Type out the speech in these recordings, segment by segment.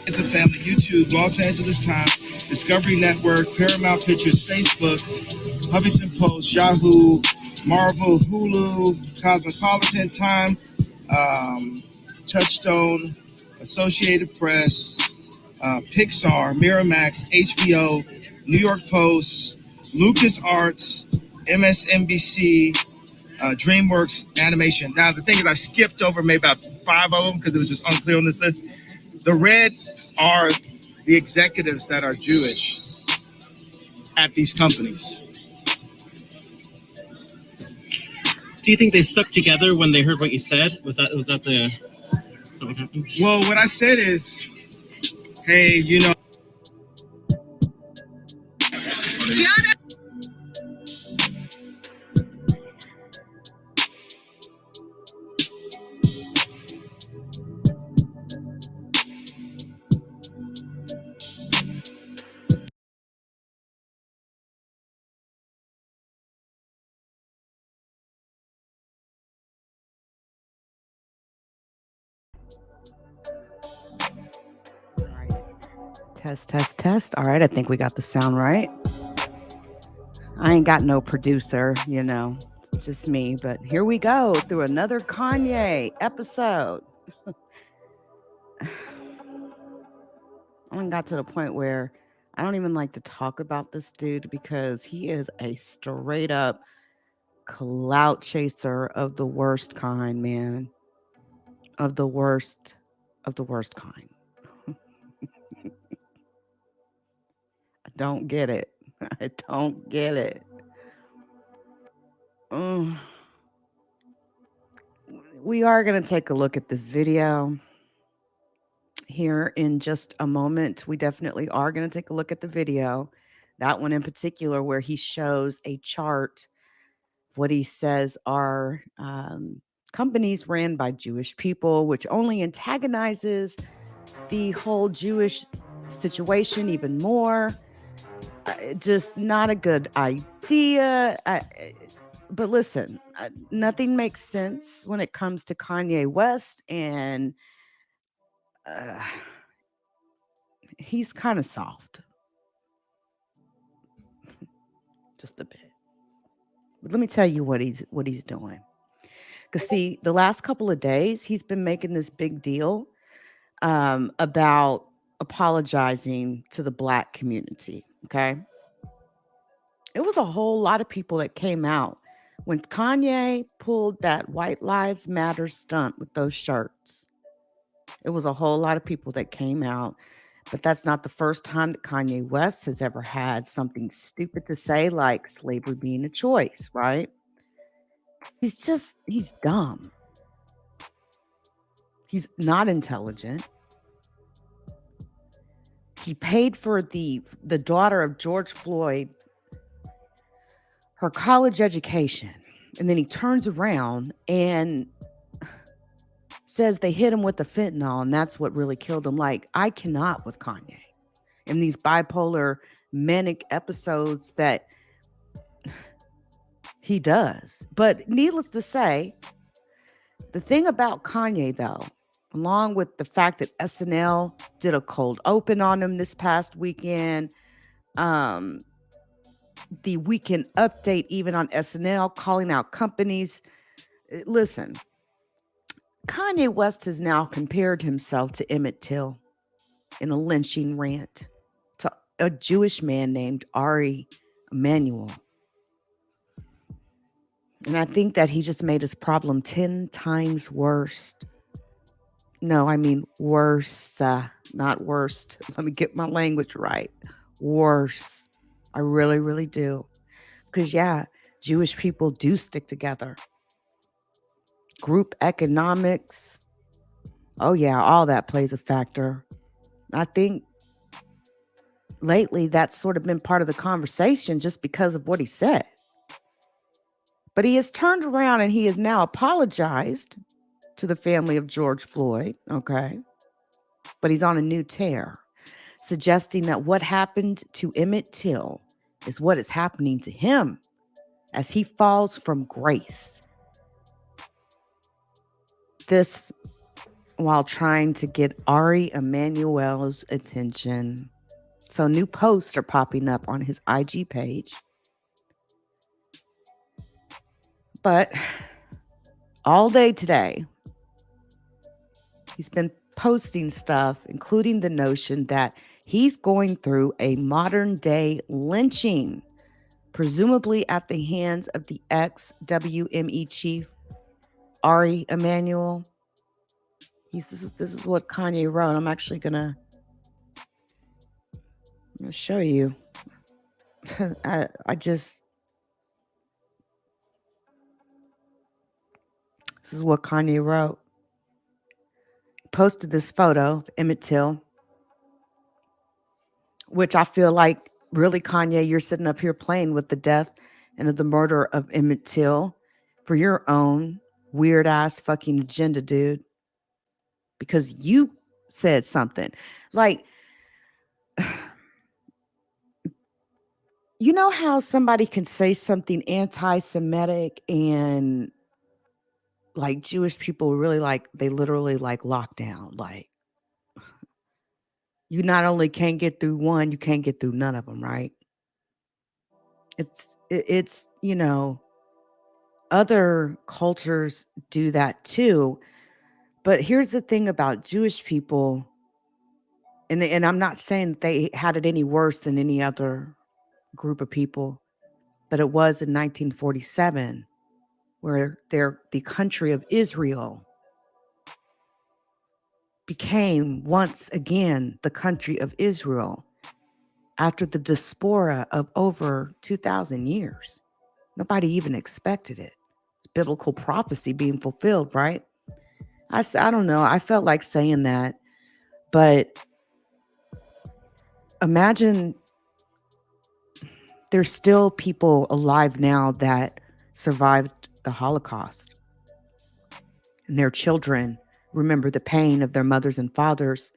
The Family, YouTube, Los Angeles Times, Discovery Network, Paramount Pictures, Facebook, Huffington Post, Yahoo, Marvel, Hulu, Cosmopolitan, Time, Touchstone, Associated Press, Pixar, Miramax, HBO, New York Post, LucasArts, MSNBC, DreamWorks Animation. Now, the thing is, I skipped over maybe about 5 of them because it was just unclear on this list. The red are the executives that are Jewish at these companies. Do you think they stuck together when they heard what you said? Was that what happened? Well, what I said is, hey, you know. Test. All right, I think we got the sound right. I ain't got no producer, you know, just me. But here we go through another Kanye episode. I got to the point where I don't even like to talk about this dude because he is a straight up clout chaser of the worst kind, man. Of the worst kind. I don't get it. I don't get it. We are going to take a look at this video here in just a moment. We definitely are going to take a look at the video. That one in particular where he shows a chart, what he says are companies ran by Jewish people, which only antagonizes the whole Jewish situation even more. Just not a good idea. But listen, nothing makes sense when it comes to Kanye West, and he's kind of soft. Just a bit. But let me tell you what he's doing. Because see, the last couple of days, he's been making this big deal about apologizing to the Black community. Okay. It was a whole lot of people that came out when Kanye pulled that White Lives Matter stunt with those shirts. It was a whole lot of people that came out. But that's not the first time that Kanye West has ever had something stupid to say, like slavery being a choice, right? He's dumb. He's not intelligent. He paid for the daughter of George Floyd, her college education. And then he turns around and says they hit him with the fentanyl and that's what really killed him. Like, I cannot with Kanye in these bipolar manic episodes that he does. But needless to say, the thing about Kanye, though, along with the fact that SNL did a cold open on him this past weekend, the weekend update, even on SNL, calling out companies. Listen, Kanye West has now compared himself to Emmett Till in a lynching rant to a Jewish man named Ari Emanuel. And I think that he just made his problem 10 times worse. No, I mean worse, not worst. Let me get my language right. worse. I really, really do. Because, yeah, Jewish people do stick together. Group economics. Oh, yeah, all that plays a factor. I think lately that's sort of been part of the conversation just because of what he said. But he has turned around and he has now apologized to the family of George Floyd. Okay. But he's on a new tear, suggesting that what happened to Emmett Till is what is happening to him as he falls from grace. This while trying to get Ari Emanuel's attention. So new posts are popping up on his IG page. But all day today, he's been posting stuff, including the notion that he's going through a modern day lynching, presumably at the hands of the ex-WME chief, Ari Emanuel. This is what Kanye wrote. I'm actually gonna show you. This is what Kanye wrote. Posted this photo of Emmett Till, which I feel like, really, Kanye, you're sitting up here playing with the death and the murder of Emmett Till for your own weird ass fucking agenda, dude. Because you said something. Like, you know how somebody can say something anti-Semitic and like Jewish people really like, they literally like lock down. Like, you not only can't get through one, you can't get through none of them, right? It's other cultures do that too. But here's the thing about Jewish people, and I'm not saying that they had it any worse than any other group of people, but it was in 1947 where the country of Israel became once again the country of Israel after the diaspora of over 2,000 years. Nobody even expected it. It's biblical prophecy being fulfilled, right? I don't know. I felt like saying that, but imagine there's still people alive now that survived the Holocaust. And their children remember the pain of their mothers and fathers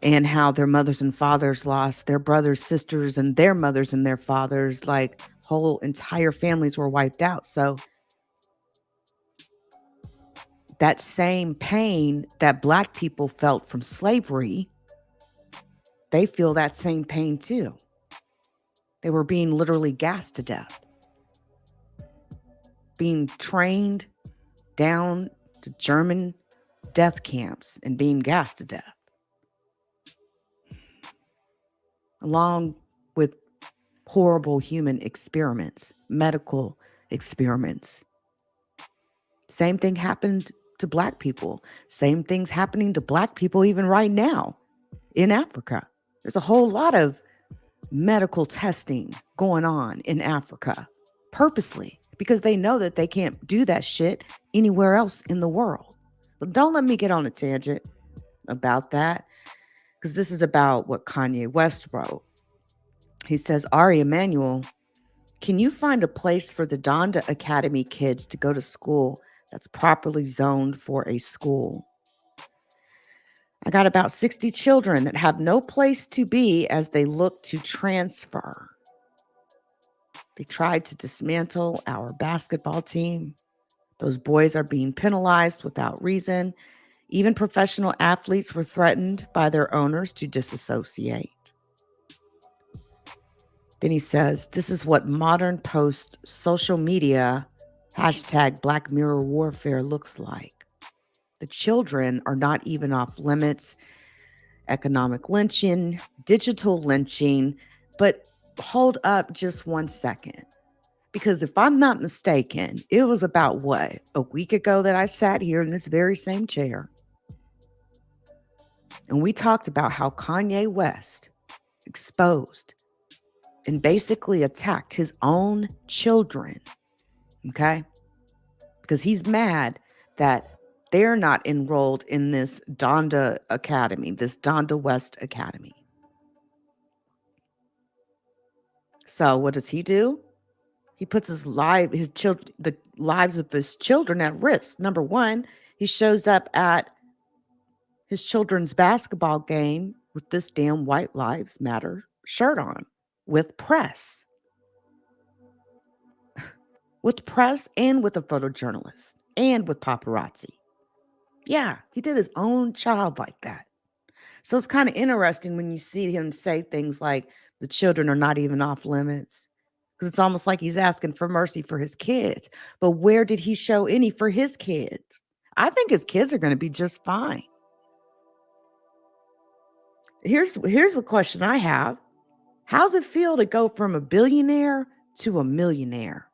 and how their mothers and fathers lost their brothers, sisters, and their mothers and their fathers. Like whole entire families were wiped out. So that same pain that Black people felt from slavery, they feel that same pain too. They were being literally gassed to death, being trained down to German death camps and being gassed to death, along with horrible human experiments, medical experiments. Same thing happened to Black people. Same things happening to Black people even right now in Africa. There's a whole lot of medical testing going on in Africa purposely because they know that they can't do that shit anywhere else in the world. But don't let me get on a tangent about that, because this is about what Kanye West wrote. He says, Ari Emanuel, can you find a place for the Donda Academy kids to go to school that's properly zoned for a school? I got about 60 children that have no place to be as they look to transfer. They tried to dismantle our basketball team. Those boys are being penalized without reason. Even professional athletes were threatened by their owners to disassociate. Then he says, this is what modern post social media hashtag Black Mirror warfare looks like. The children are not even off limits. Economic lynching, digital lynching, but hold up just 1 second. Because if I'm not mistaken, it was about what, a week ago that I sat here in this very same chair. And we talked about how Kanye West exposed and basically attacked his own children. Okay? Because he's mad that they're not enrolled in this Donda Academy, this Donda West Academy. So what does he do? He puts the lives of his children at risk. Number one, he shows up at his children's basketball game with this damn White Lives Matter shirt on, with press and with a photojournalist and with paparazzi. Yeah, he did his own child like that. So it's kind of interesting when you see him say things like the children are not even off limits, because it's almost like he's asking for mercy for his kids. But where did he show any for his kids? I think his kids are going to be just fine. Here's the question I have. How's it feel to go from a billionaire to a millionaire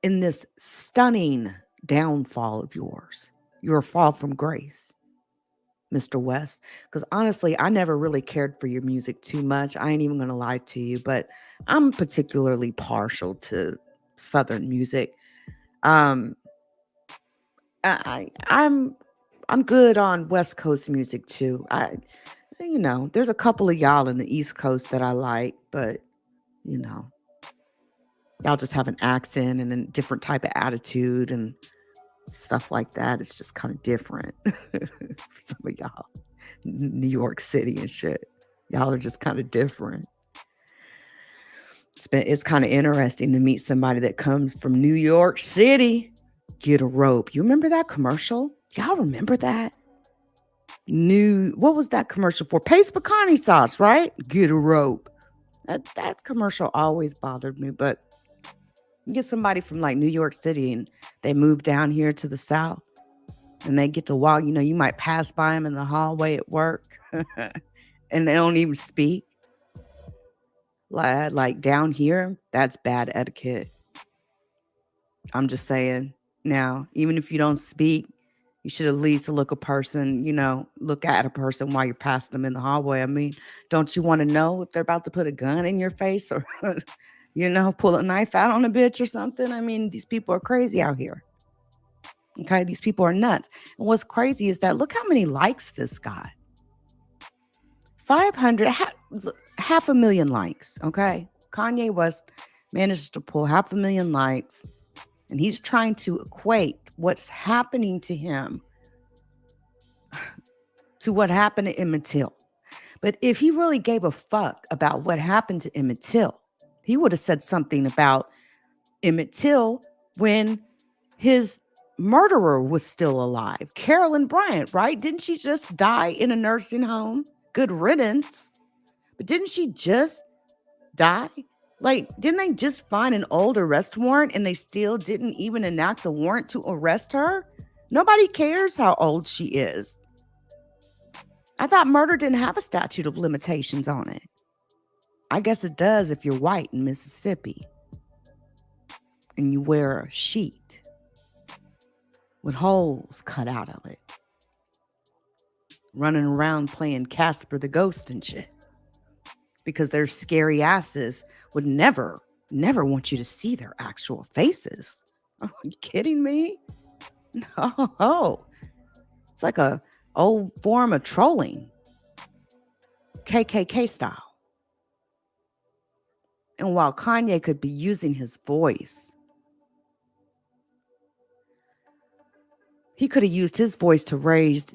in this stunning downfall of yours, your fall from grace, Mr. West? Because honestly, I never really cared for your music too much. I ain't even going to lie to you, but I'm particularly partial to Southern music. I'm good on West Coast music too. There's a couple of y'all in the East Coast that I like, but y'all just have an accent and a different type of attitude and stuff like that. It's just kind of different for some of y'all. New York City and shit. Y'all are just kind of different. It's kind of interesting to meet somebody that comes from New York City. Get a rope. You remember that commercial? Y'all remember that? What was that commercial for? Paste pecani sauce, right? Get a rope. That commercial always bothered me, but you get somebody from like New York City and they move down here to the South and they get to walk, you might pass by them in the hallway at work and they don't even speak. Like down here, that's bad etiquette. I'm just saying. Now, even if you don't speak, you should at least look at a person while you're passing them in the hallway. I mean, don't you want to know if they're about to put a gun in your face or, pull a knife out on a bitch or something? I mean, these people are crazy out here. Okay, these people are nuts. And what's crazy is that look how many likes this got. 500, half a million likes, okay? Kanye West managed to pull 500,000 likes, and he's trying to equate what's happening to him to what happened to Emmett Till. But if he really gave a fuck about what happened to Emmett Till, he would have said something about Emmett Till when his murderer was still alive. Carolyn Bryant, right? Didn't she just die in a nursing home? Good riddance. But didn't she just die? Like, didn't they just find an old arrest warrant and they still didn't even enact a warrant to arrest her? Nobody cares how old she is. I thought murder didn't have a statute of limitations on it. I guess it does if you're white in Mississippi and you wear a sheet with holes cut out of it, running around playing Casper the Ghost and shit, because their scary asses would never want you to see their actual faces. Are you kidding me? No. It's like a old form of trolling, KKK style. And while Kanye could be using his voice, he could have used his voice to raise,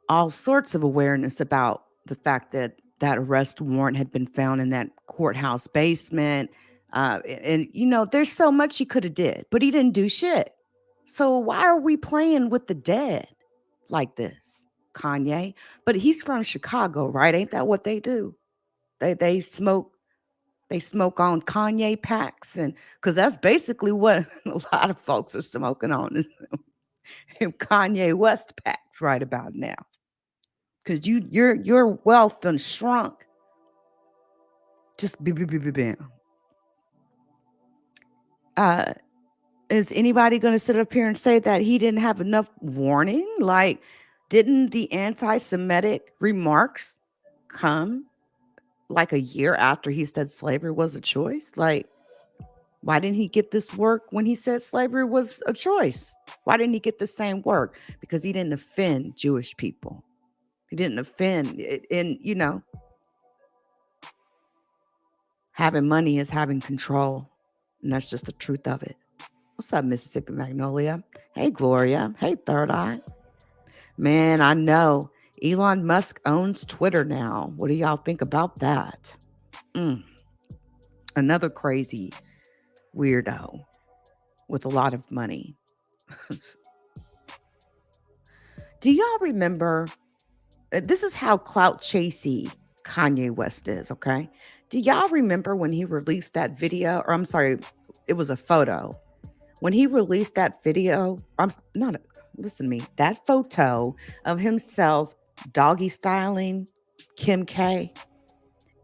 all sorts of awareness about the fact that that arrest warrant had been found in that courthouse basement. There's so much he could have did, but he didn't do shit. So why are we playing with the dead like this, Kanye? But he's from Chicago, right? Ain't that what they do? They smoke on Kanye packs, and because that's basically what a lot of folks are smoking on is Kanye West packs right about now. Because your wealth done shrunk. Just bam. Is anybody going to sit up here and say that he didn't have enough warning? Like, Didn't the anti-Semitic remarks come like a year after he said slavery was a choice? Like, why didn't he get this work when he said slavery was a choice? Why didn't he get the same work? Because he didn't offend Jewish people. He didn't offend. And, you know, having money is having control. And that's just the truth of it. What's up, Mississippi Magnolia? Hey, Gloria. Hey, Third Eye. Man, I know Elon Musk owns Twitter now. What do y'all think about that? Another crazy weirdo with a lot of money. Do y'all remember? This is how clout chasey Kanye West is, okay? Do y'all remember when he released that video? Or I'm sorry, it was a photo. When he released that video, listen to me, that photo of himself doggy styling Kim K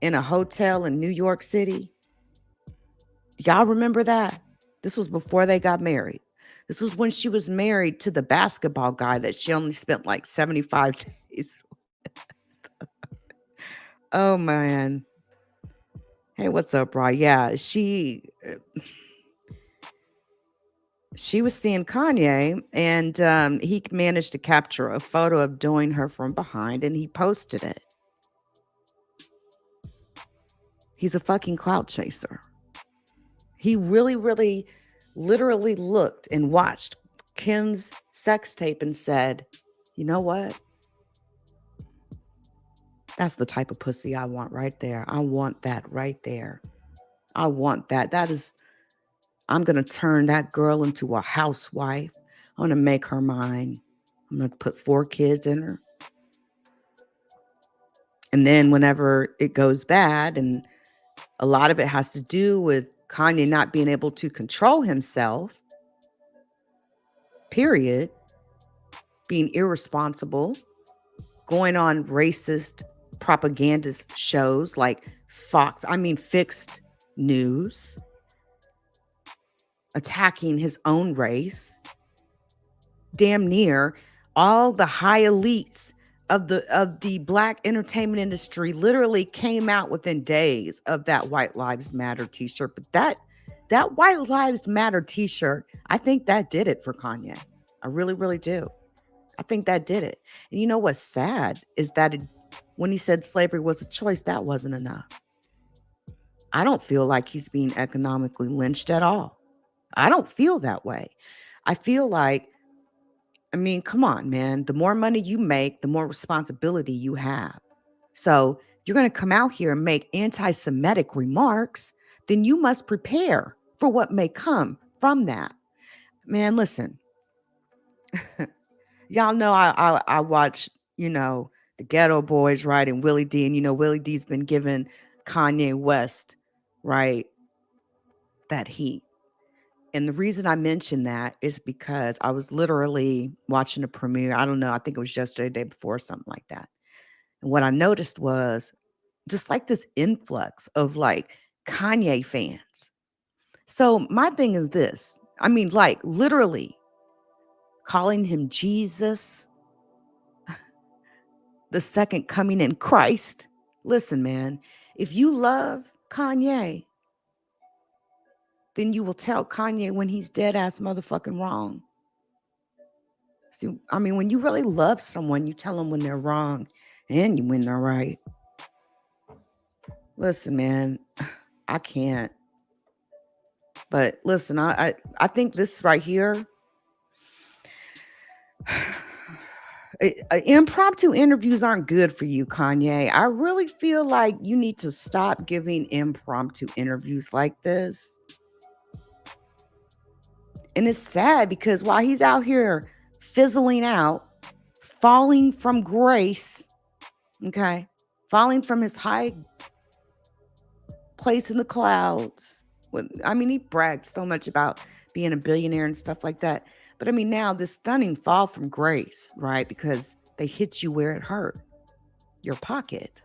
in a hotel in New York City. Y'all remember that? This was before they got married. This was when she was married to the basketball guy that she only spent like 75 days. Oh, man. Hey, what's up, Bri? Yeah, she was seeing Kanye, and he managed to capture a photo of doing her from behind, and he posted it. He's a fucking clout chaser. He really, really, literally looked and watched Kim's sex tape and said, you know what? That's the type of pussy I want right there. I want that right there. I want that. I'm going to turn that girl into a housewife. I'm going to make her mine. I'm going to put 4 kids in her. And then whenever it goes bad, and a lot of it has to do with Kanye not being able to control himself, period, being irresponsible, going on racist propagandist shows like Fixed News, attacking his own race, damn near all the high elites of the Black entertainment industry literally came out within days of that White Lives Matter t-shirt. But that White Lives Matter t-shirt, I think that did it for Kanye. I really, really do. I think that did it. And you know what's sad is that when he said slavery was a choice, that wasn't enough. I don't feel like he's being economically lynched at all. I don't feel that way. I feel like, I mean, come on, man. The more money you make, the more responsibility you have. So if you're going to come out here and make anti-Semitic remarks, then you must prepare for what may come from that. Man, listen. Y'all know I watch, the Ghetto Boys, right? And Willie D. And, Willie D's been giving Kanye West, right, that heat. And the reason I mention that is because I was literally watching a premiere. I don't know. I think it was yesterday, day before, something like that. And what I noticed was just like this influx of like Kanye fans. So my thing is this. I mean, like literally calling him Jesus, the second coming in Christ. Listen, man, if you love Kanye, then you will tell Kanye when he's dead ass motherfucking wrong. See, I mean, when you really love someone, you tell them when they're wrong and when they're right. Listen, man, I can't. But listen, I think this right here, impromptu interviews aren't good for you, Kanye. I really feel like you need to stop giving impromptu interviews like this. And it's sad because while he's out here fizzling out, falling from grace, okay, falling from his high place in the clouds. I mean, he bragged so much about being a billionaire and stuff like that. But I mean, now this stunning fall from grace, right? Because they hit you where it hurt, your pocket.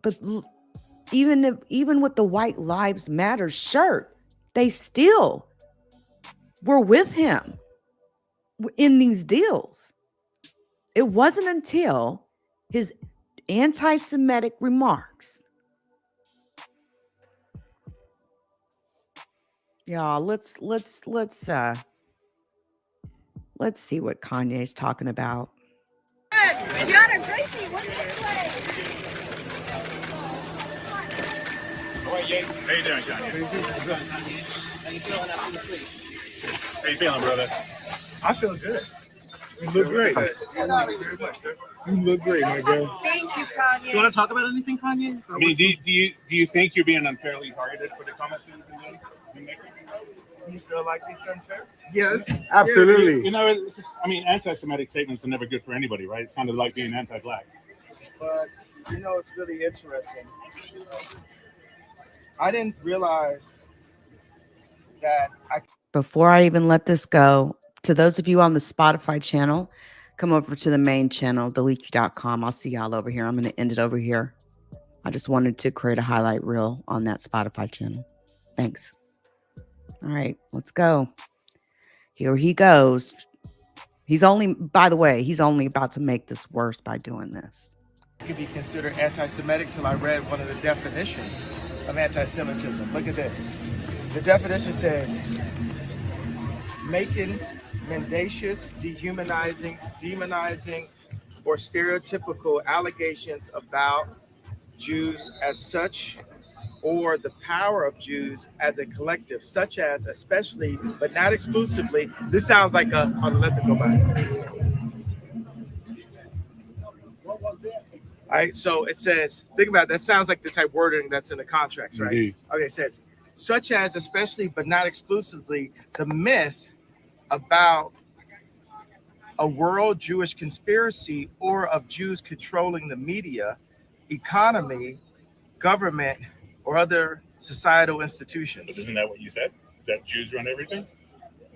But even with the White Lives Matter shirt, they still were with him in these deals. It wasn't until his anti-Semitic remarks. Y'all, let's see what Kanye's talking about. Gianna Gracie, what did you play? How you doing, Kanye? How you feeling after this week? How you feeling, brother? I feel good. You look great. You look great, my girl. Thank you, Do Kanye. you want to talk about anything, Kanye? I mean, do you think you're being unfairly targeted for the comments you've been making? Do you feel like it's unfair? Yes, Absolutely. You know, I mean, anti-Semitic statements are never good for anybody, right? It's kind of like being anti-black. But you know, it's really interesting. I didn't realize that Before I even let this go, to those of you on the Spotify channel, come over to the main channel, the LeakYou.com. I'll see y'all over here. I'm going to end it over here. I just wanted to create a highlight reel on that Spotify channel. Thanks. All right, let's go. Here he goes. By the way, he's only about to make this worse by doing this. could be considered anti-Semitic till I read one of the definitions of anti-Semitism. Look at this. The definition says, making mendacious, dehumanizing, demonizing, or stereotypical allegations about Jews as such, or the power of Jews as a collective, such as, especially, but not exclusively. This sounds like let it go by. All right, so it says, think about it, that sounds like the type wording that's in the contracts, right? Indeed. Okay, it says, such as, especially, but not exclusively, the myth about a world Jewish conspiracy or of Jews controlling the media, economy, government, or other societal institutions. But isn't that what you said? That Jews run everything?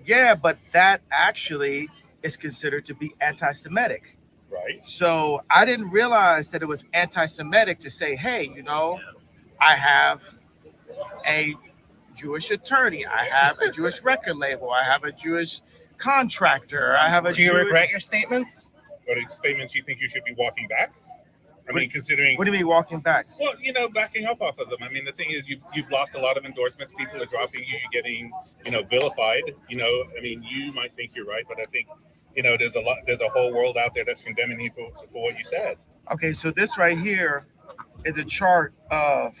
Yeah, but that actually is considered to be anti-Semitic. Right. So I didn't realize that it was anti-Semitic to say, hey, you know, I have a Jewish attorney, I have a Jewish record label, I have a Jewish contractor, I have a Do you Jewish... regret your statements? Or the statements you think you should be walking back? I mean, considering... What do you mean walking back? Well, you know, backing up off of them. I mean, the thing is, you've lost a lot of endorsements. People are dropping you. You're getting, vilified. I mean, you might think you're right, but I think, there's a whole world out there that's condemning you for what you said. Okay, so this right here is a chart of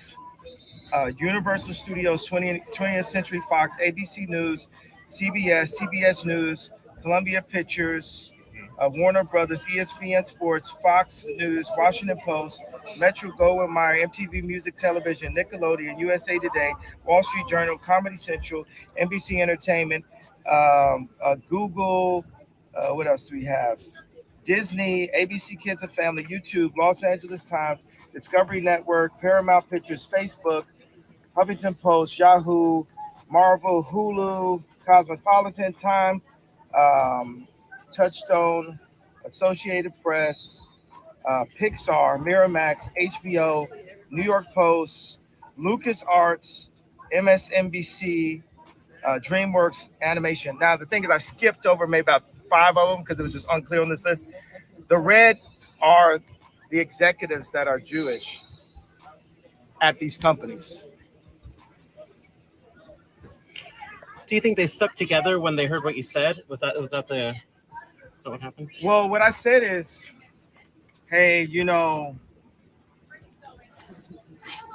Universal Studios, 20th Century Fox, ABC News, CBS News, Columbia Pictures, Warner Brothers, ESPN Sports, Fox News, Washington Post, Metro Goldwyn Mayer, MTV Music Television, Nickelodeon, USA Today, Wall Street Journal, Comedy Central, NBC Entertainment, Google, what else do we have? Disney, ABC Kids and Family, YouTube, Los Angeles Times, Discovery Network, Paramount Pictures, Facebook, Huffington Post, Yahoo, Marvel, Hulu, Cosmopolitan, Time, Touchstone, Associated Press, Pixar, Miramax, HBO, New York Post, LucasArts, MSNBC, DreamWorks Animation. Now, the thing is, I skipped over maybe about 5 of them because it was just unclear on this list. The red are the executives that are Jewish at these companies. Do you think they stuck together when they heard what you said? Is that what happened? Well, what I said is, hey,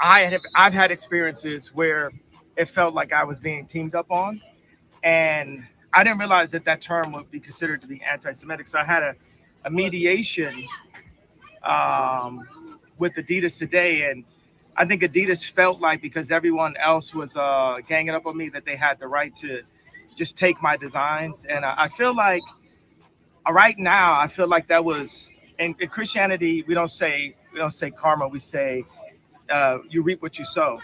I've had experiences where it felt like I was being teamed up on, and I didn't realize that term would be considered to be anti-Semitic. So I had a mediation with Adidas today, and I think Adidas felt like because everyone else was ganging up on me that they had the right to just take my designs, and I feel like right now I feel like that was in Christianity we don't say karma, we say you reap what you sow.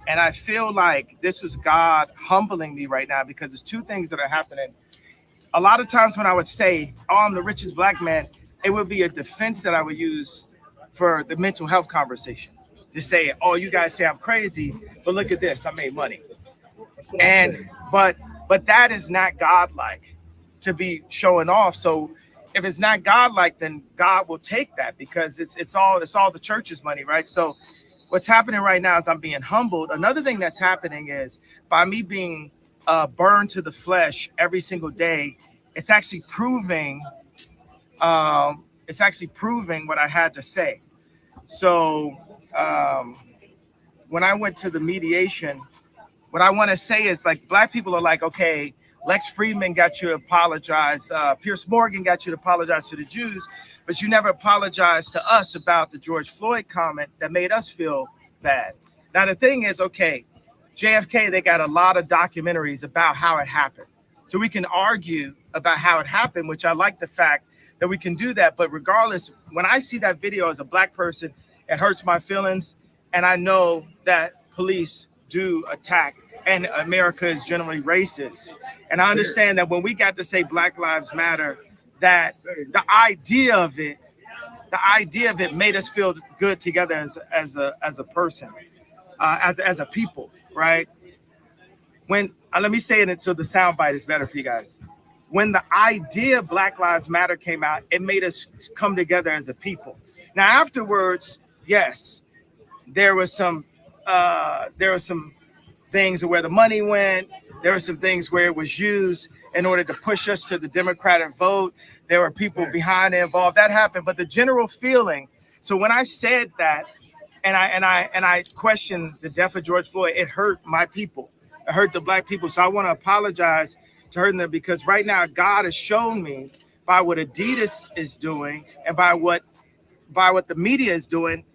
And I feel like this is God humbling me right now because there's two things that are happening. A lot of times when I would say, oh, I'm the richest black man, it would be a defense that I would use for the mental health conversation. To say, oh, you guys say I'm crazy, but look at this, I made money. But But that is not godlike to be showing off. So if it's not godlike, then God will take that, because it's all the church's money, right? So what's happening right now is I'm being humbled. Another thing that's happening is by me being burned to the flesh every single day, it's actually proving what I had to say. So when I went to the mediation, what I want to say is, like, Black people are like, okay, Lex Friedman got you to apologize. Pierce Morgan got you to apologize to the Jews, but you never apologized to us about the George Floyd comment that made us feel bad. Now, the thing is, okay, JFK, they got a lot of documentaries about how it happened. So we can argue about how it happened, which I like the fact that we can do that. But regardless, when I see that video as a Black person, it hurts my feelings. And I know that police do attack, and America is generally racist. And I understand that when we got to say Black Lives Matter, that the idea of it made us feel good together as a person, as a people, right? When let me say it so the soundbite is better for you guys. When the idea of Black Lives Matter came out, it made us come together as a people. Now afterwards, yes, there was some things where the money went. There were some things where it was used in order to push us to the Democratic vote. There were people behind it involved. That happened, but the general feeling. So when I said that, and I questioned the death of George Floyd, it hurt my people. It hurt the Black people. So I want to apologize to hurting them, because right now God has shown me by what Adidas is doing and by what the media is doing,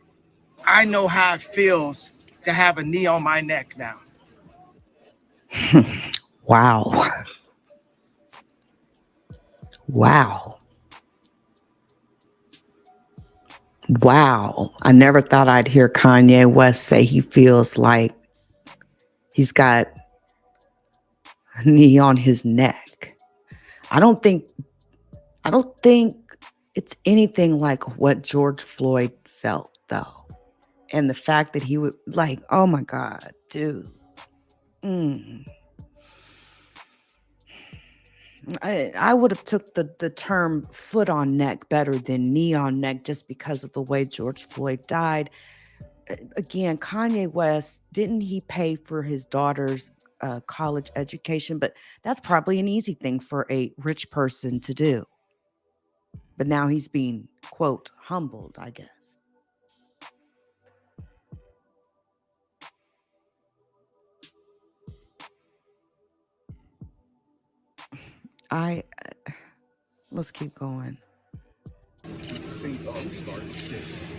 I know how it feels to have a knee on my neck now. Wow. Wow. Wow. I never thought I'd hear Kanye West say he feels like he's got a knee on his neck. I don't think it's anything like what George Floyd felt, though. And the fact that he would, like, oh my God, dude. I would have took the term foot on neck better than knee on neck, just because of the way George Floyd died. Again, Kanye West, didn't he pay for his daughter's college education? But that's probably an easy thing for a rich person to do. But now he's being, quote, humbled, I guess. Let's keep going.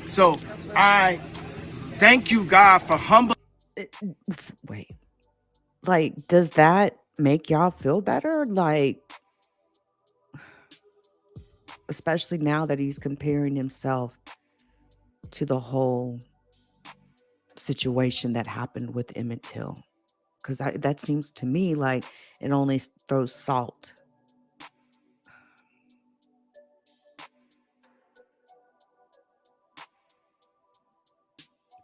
So I thank you, God, for humbling. Wait, like, does that make y'all feel better? Like, especially now that he's comparing himself to the whole situation that happened with Emmett Till. Because that seems to me like it only throws salt.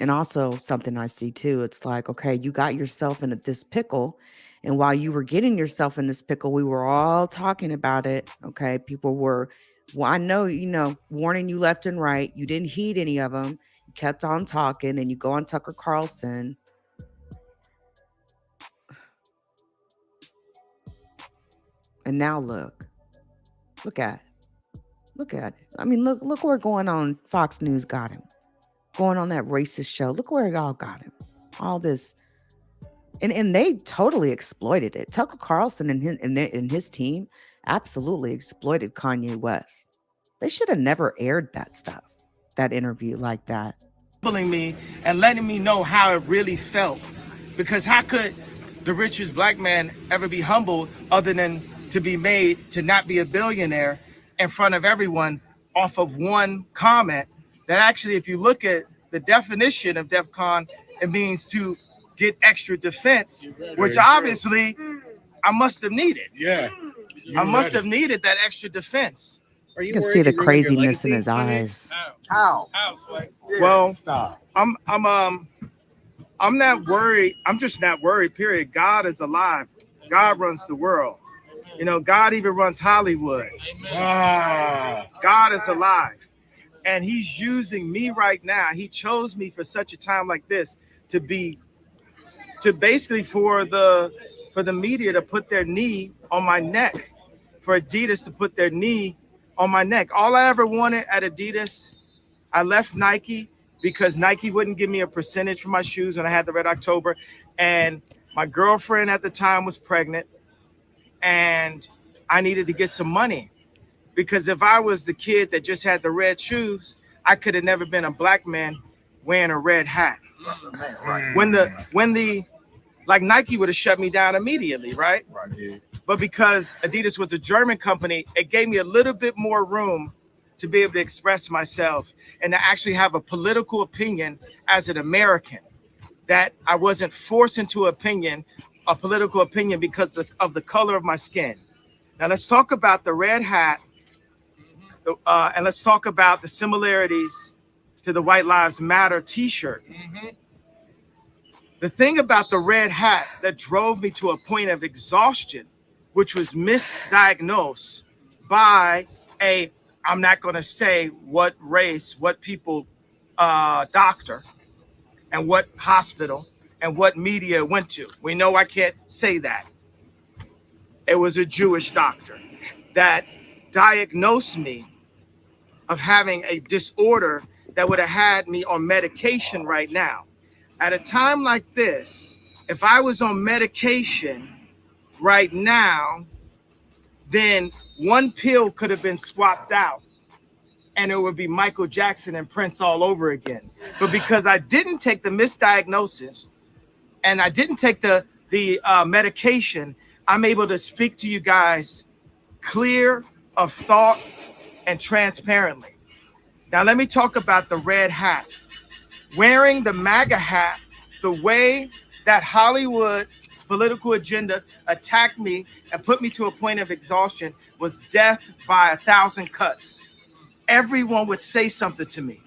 And also something I see too, it's like, okay, you got yourself into this pickle. And while you were getting yourself in this pickle, we were all talking about it. Okay. People were, well, I know, warning you left and right. You didn't heed any of them. You kept on talking, and you go on Tucker Carlson. And now look at it. I mean, look where going on Fox News got him. Going on that racist show. Look where y'all got him. All this. And they totally exploited it. Tucker Carlson and his team absolutely exploited Kanye West. They should have never aired that stuff, that interview like that. Humbling me and letting me know how it really felt. Because how could the richest Black man ever be humbled other than to be made to not be a billionaire in front of everyone off of one comment? That actually, if you look at the definition of DEFCON, it means to get extra defense, which obviously I must have needed. Yeah. I must have needed that extra defense. You can see the craziness in his eyes. How? Well, Stop. I'm not worried. I'm just not worried, period. God is alive. God runs the world. You know, God even runs Hollywood. God is alive. And he's using me right now. He chose me for such a time like this to basically for the media to put their knee on my neck, for Adidas to put their knee on my neck. All I ever wanted at Adidas, I left Nike because Nike wouldn't give me a percentage for my shoes when I had the Red October. And my girlfriend at the time was pregnant and I needed to get some money. Because if I was the kid that just had the red shoes, I could have never been a black man wearing a red hat. When like Nike would have shut me down immediately, right? But because Adidas was a German company, it gave me a little bit more room to be able to express myself and to actually have a political opinion as an American, that I wasn't forced into a political opinion because of the color of my skin. Now let's talk about the red hat. And let's talk about the similarities to the White Lives Matter t-shirt. The thing about the red hat that drove me to a point of exhaustion, which was misdiagnosed by I'm not going to say what race, what people, doctor, and what hospital, and what media went to. We know I can't say that. It was a Jewish doctor that diagnosed me of having a disorder that would have had me on medication right now. At a time like this, if I was on medication right now, then one pill could have been swapped out and it would be Michael Jackson and Prince all over again. But because I didn't take the misdiagnosis and I didn't take the medication, I'm able to speak to you guys clear of thought and transparently. Now, let me talk about the red hat. Wearing the MAGA hat, the way that Hollywood's political agenda attacked me and put me to a point of exhaustion was death by 1,000 cuts. Everyone would say something to me,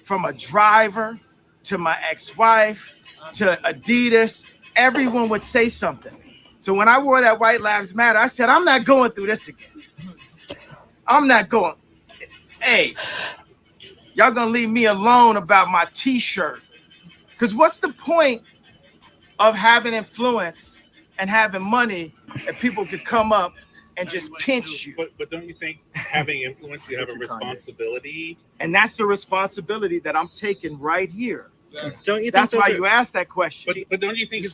from a driver to my ex-wife to Adidas. Everyone would say something. So when I wore that White Lives Matter, I said, I'm not going through this again. I'm not going. Hey, y'all gonna leave me alone about my t-shirt. Because what's the point of having influence and having money if people could come up and just pinch you? But don't you think having influence, you have a responsibility? And that's the responsibility that I'm taking right here. Don't you think That's why you asked that question. But don't you think it's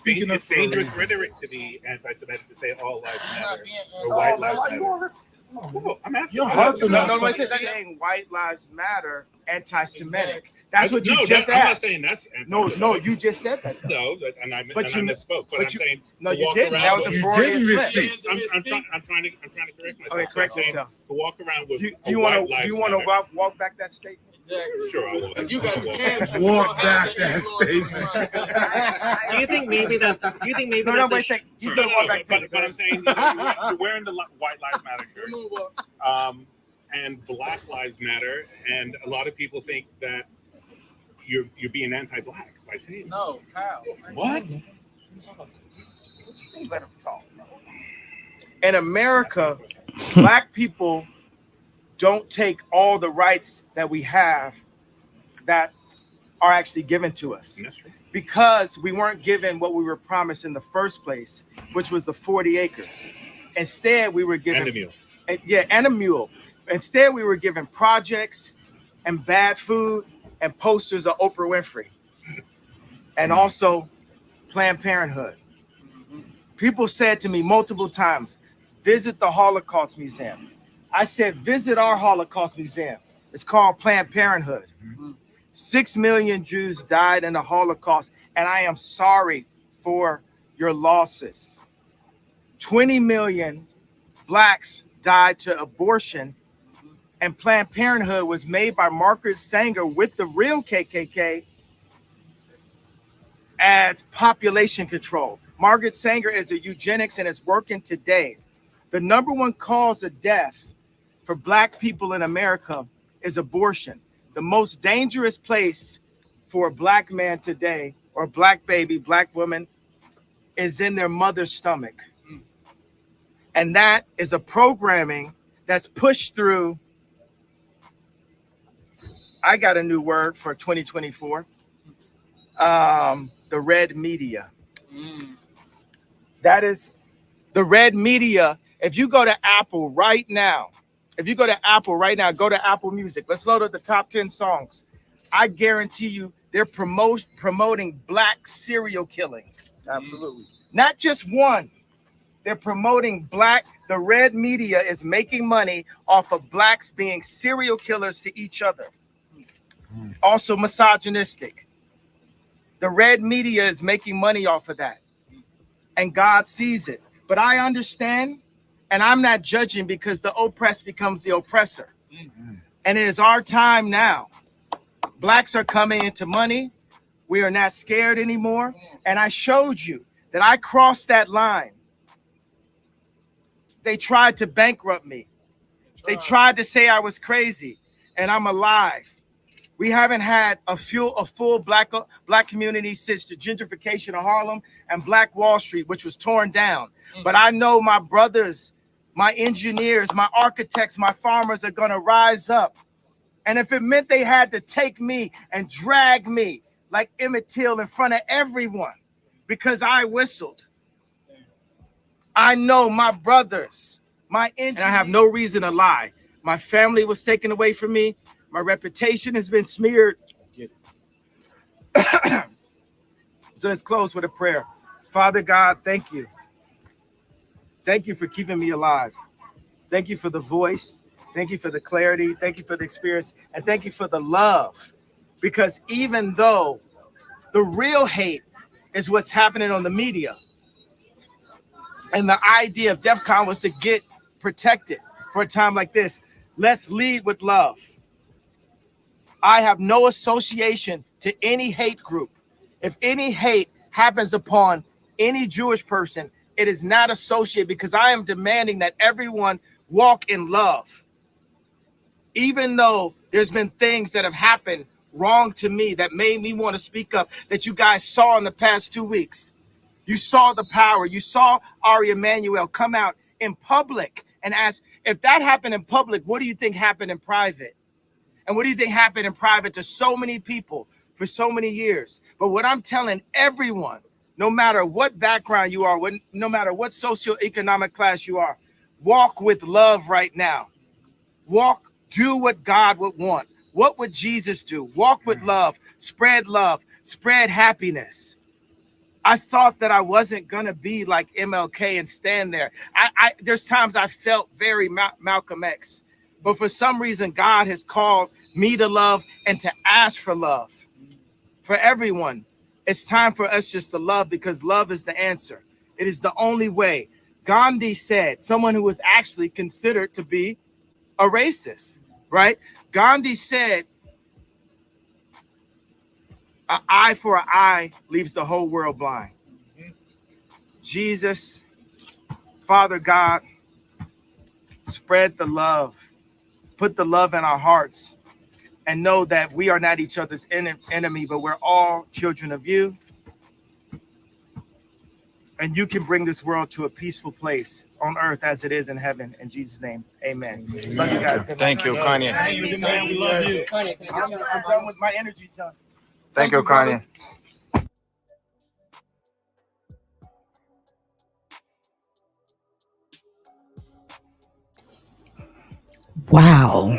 dangerous rhetoric to be anti-Semitic, to say all lives matter or white lives matter? Oh, I'm asking. Nobody's saying white lives matter, anti-Semitic. That's what you just asked. I'm not saying that's no, you just said that. No, and I misspoke. But I'm saying no, you didn't. That was a Freudian slip. I'm trying to correct myself. Okay, correct yourself. To walk around with do you want to walk back that statement? Exactly. Sure, I will. You got the chance. Walk back that statement. Do you think maybe that? No, wait a second. He's gonna walk back. But I'm saying you're wearing the White Lives Matter shirt, and Black Lives Matter, and a lot of people think that you're being anti-Black by saying no. How? What? Let him talk. In America, Black people don't take all the rights that we have that are actually given to us, because we weren't given what we were promised in the first place, which was the 40 acres. Instead, we were given and a mule. Instead, we were given projects and bad food and posters of Oprah Winfrey, and also Planned Parenthood. People said to me multiple times, visit the Holocaust Museum. I said, visit our Holocaust Museum. It's called Planned Parenthood. 6 million Jews died in the Holocaust, and I am sorry for your losses. 20 million Blacks died to abortion, and Planned Parenthood was made by Margaret Sanger with the real KKK as population control. Margaret Sanger is a eugenics and is working today. The number one cause of death for Black people in America is abortion. The most dangerous place for a Black man today, or Black baby, Black woman, is in their mother's stomach. And that is a programming that's pushed through. I got a new word for 2024. The red media. That is the red media. If you go to Apple right now, go to Apple Music. Let's load up the top 10 songs. I guarantee you they're promoting black serial killing. Absolutely. Not just one. They're promoting black. The red media is making money off of blacks being serial killers to each other. Also misogynistic. The red media is making money off of that. And God sees it. But I understand, and I'm not judging because the oppressed becomes the oppressor. And it is our time now. Blacks are coming into money. We are not scared anymore. And I showed you that I crossed that line. They tried to bankrupt me. They tried to say I was crazy, and I'm alive. We haven't had a full black community since the gentrification of Harlem and Black Wall Street, which was torn down. But I know my brothers, my engineers, my architects, my farmers are going to rise up. And if it meant they had to take me and drag me like Emmett Till in front of everyone because I whistled, I know my brothers, and I have no reason to lie. My family was taken away from me. My reputation has been smeared. So let's close with a prayer. Father God, thank you. Thank you for keeping me alive. Thank you for the voice. Thank you for the clarity. Thank you for the experience. And thank you for the love. Because even though the real hate is what's happening on the media, and the idea of DEF CON was to get protected for a time like this, let's lead with love. I have no association to any hate group. If any hate happens upon any Jewish person, it is not associated, because I am demanding that everyone walk in love. Even though there's been things that have happened wrong to me that made me want to speak up, that you guys saw in the past 2 weeks. You saw the power. You saw Ari Emanuel come out in public and ask, if that happened in public, what do you think happened in private? And what do you think happened in private to so many people for so many years? But what I'm telling everyone, no matter what background you are, no matter what socioeconomic class you are, walk with love right now. Do what God would want. What would Jesus do? Walk with love, spread happiness. I thought that I wasn't going to be like MLK and stand there. There's times I felt very Malcolm X. But for some reason, God has called me to love and to ask for love for everyone. It's time for us just to love, because love is the answer. It is the only way. Gandhi said, someone who was actually considered to be a racist, right? Gandhi said, an eye for an eye leaves the whole world blind. Jesus, Father God, spread the love. Put the love in our hearts, and know that we are not each other's enemy, but we're all children of you. And you can bring this world to a peaceful place on earth as it is in heaven. In Jesus' name, amen. Love you guys. Thank you, Kanye. We love you. I'm done with my energy's done. Thank you, Kanye. Wow.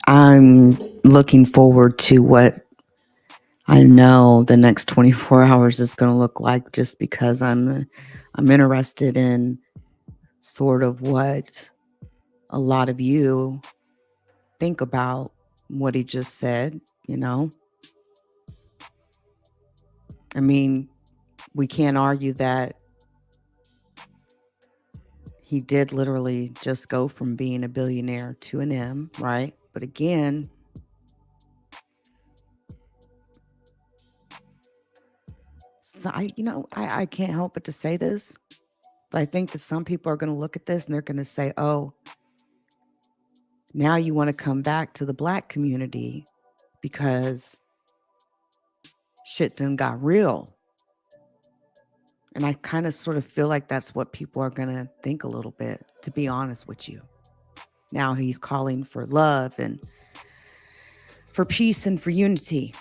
I'm looking forward to what I know the next 24 hours is going to look like, just because I'm interested in sort of what a lot of you think about what he just said, you know. I mean, we can't argue that he did literally just go from being a billionaire to an M, right? But again, so I can't help but to say this, but I think that some people are going to look at this and they're going to say, oh, now you want to come back to the Black community because shit done got real. And I kind of sort of feel like that's what people are going to think a little bit, to be honest with you. Now he's calling for love and for peace and for unity.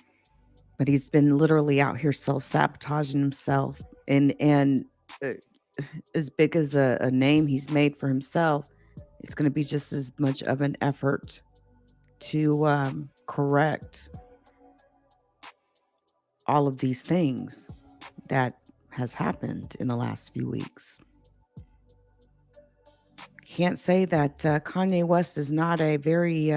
But he's been literally out here self-sabotaging himself. And as big as a name he's made for himself, it's going to be just as much of an effort to correct all of these things that has happened in the last few weeks. Can't say that Kanye West is not a very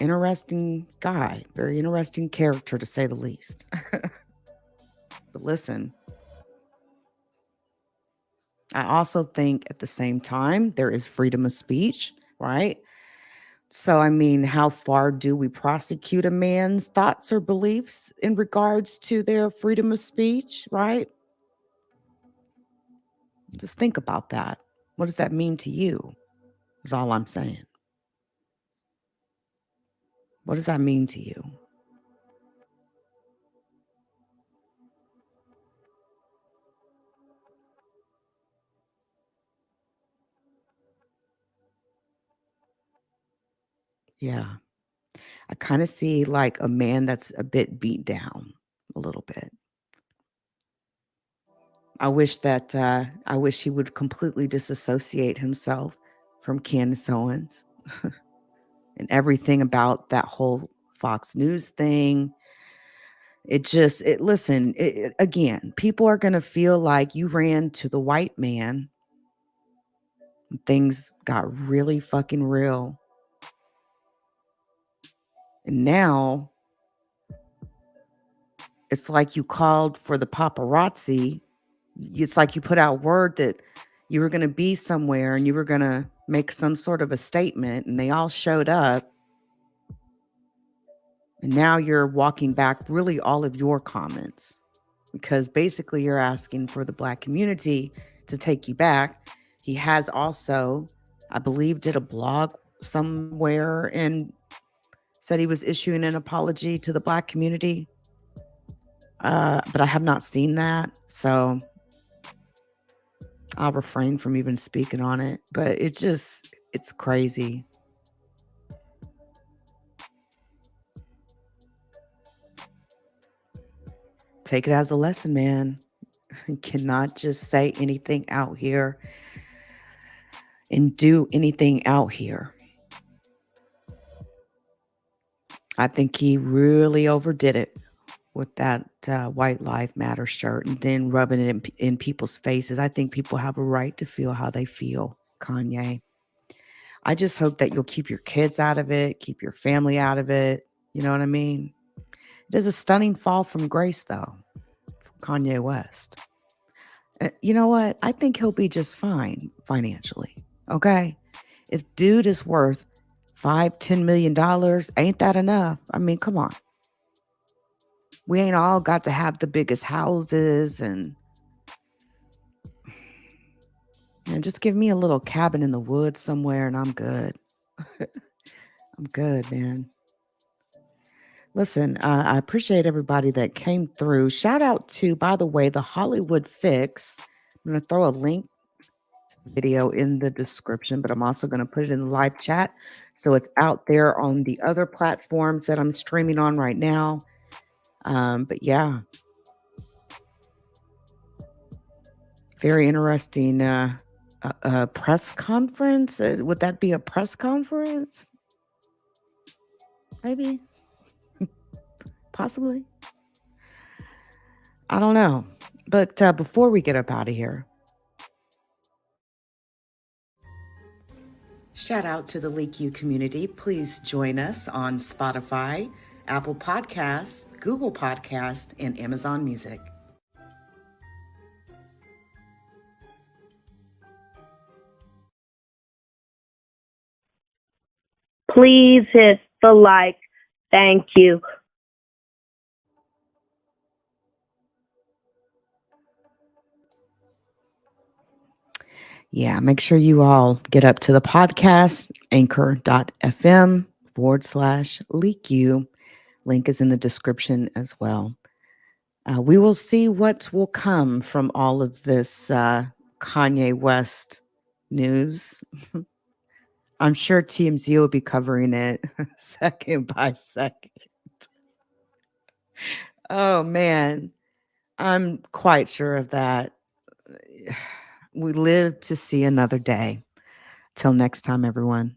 interesting guy, very interesting character to say the least. But listen, I also think at the same time, there is freedom of speech, right? So, I mean, how far do we prosecute a man's thoughts or beliefs in regards to their freedom of speech, right? Just think about that. What does that mean to you? Is all I'm saying. What does that mean to you? Yeah. I kind of see like a man that's a bit beat down a little bit. I wish he would completely disassociate himself from Candace Owens and everything about that whole Fox News thing. Again, people are going to feel like you ran to the white man. And things got really fucking real. And now it's like you called for the paparazzi. It's like you put out word that you were going to be somewhere and you were going to make some sort of a statement, and they all showed up. And now you're walking back really all of your comments, because basically you're asking for the Black community to take you back. He has also, I believe, did a blog somewhere and said he was issuing an apology to the Black community. But I have not seen that, so I'll refrain from even speaking on it. But it's crazy. Take it as a lesson, man. You cannot just say anything out here and do anything out here. I think he really overdid it with that White Lives Matter shirt and then rubbing it in people's faces. I think people have a right to feel how they feel, Kanye. I just hope that you'll keep your kids out of it, keep your family out of it. You know what I mean? It is a stunning fall from grace, though, from Kanye West. You know what? I think he'll be just fine financially. Okay? If dude is worth $5-10 million, ain't that enough? I mean, come on. We ain't all got to have the biggest houses and just give me a little cabin in the woods somewhere and I'm good. I'm good, man. Listen, I appreciate everybody that came through. Shout out to, by the way, the Hollywood Fix. I'm going to throw a link to the video in the description, but I'm also going to put it in the live chat. So it's out there on the other platforms that I'm streaming on right now. But yeah, very interesting press conference. Would that be a press conference? Maybe. Possibly. I don't know. But before we get up out of here, shout out to the LeakYou community. Please join us on Spotify, Apple Podcasts, Google Podcasts, and Amazon Music. Please hit the like. Thank you. Yeah, make sure you all get up to the podcast, anchor.fm/LeakYou. Link is in the description as well. We will see what will come from all of this Kanye West news. I'm sure TMZ will be covering it second by second. Oh, man. I'm quite sure of that. We live to see another day. Till next time, everyone.